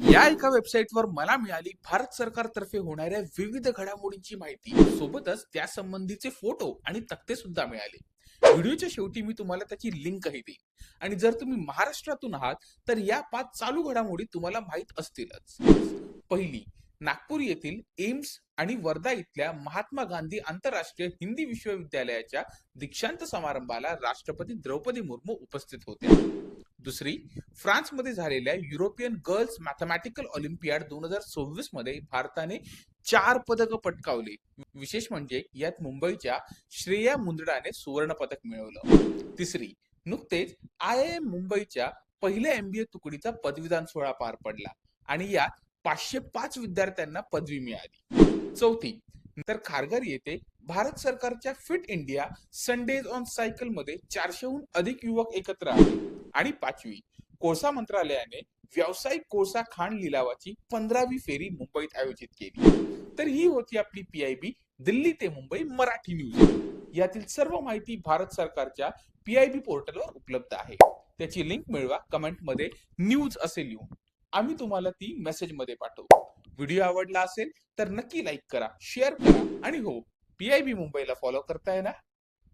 या एका वेबसाईटवर मला मिळाली भारत सरकारतर्फे होणाऱ्या विविध घडामोडींची माहिती, सोबतच त्या संबंधीचे फोटो आणि तक्ते सुद्धा मिळाले. व्हिडिओच्या शेवटी मी तुम्हाला त्याची लिंकही देईन. आणि जर तुम्ही महाराष्ट्रातून आहात तर या 5 चालू घडामोडी तुम्हाला माहित असतीलच. पहिली, नागपूर येथील एम्स आणि वर्धा इथल्या महात्मा गांधी आंतरराष्ट्रीय हिंदी विश्वविद्यालयाच्या दीक्षांत समारंभाला राष्ट्रपती द्रौपदी मुर्मू उपस्थित होत्या. दुसरी, फ्रान्समध्ये झालेल्या युरोपियन गर्ल्स मॅथमॅटिकल ऑलिम्पियाड 2026 मध्ये भारताने 4 पदक पटकावली. विशेष म्हणजे यात मुंबईच्या श्रेया मुंदडाने सुवर्ण पदक मिळवलं. तिसरी, नुकतेच IIM मुंबईच्या पहिल्या MBA तुकडीचा पदवीदान सोहळा पार पडला आणि यात 505 विद्यार्थ्यांना पदवी मिळाली. चौथी, तर खारघर येथे भारत सरकारच्या fit India Sundays on cycle मध्ये 400हून अधिक युवक एकत्र आले. आणि पाचवी, कोळसा मंत्रालयाने व्यावसायिक कोळसा खाण लिलावाची 15वी फेरी मुंबईत आयोजित केली. तर ही होती आपली PIB दिल्ली ते मुंबई मराठी न्यूज. यातील सर्व माहिती भारत सरकारच्या PIB पोर्टलवर उपलब्ध आहे. त्याची लिंक मिळवा कमेंटमध्ये न्यूज असे लिहून. आम्ही तुम्हाला ती मेसेजमध्ये पाठवू. व्हिडिओ आवडला असेल तर नक्की लाईक करा, शेअर करा आणि हो, PIB मुंबईला फॉलो करताय ना.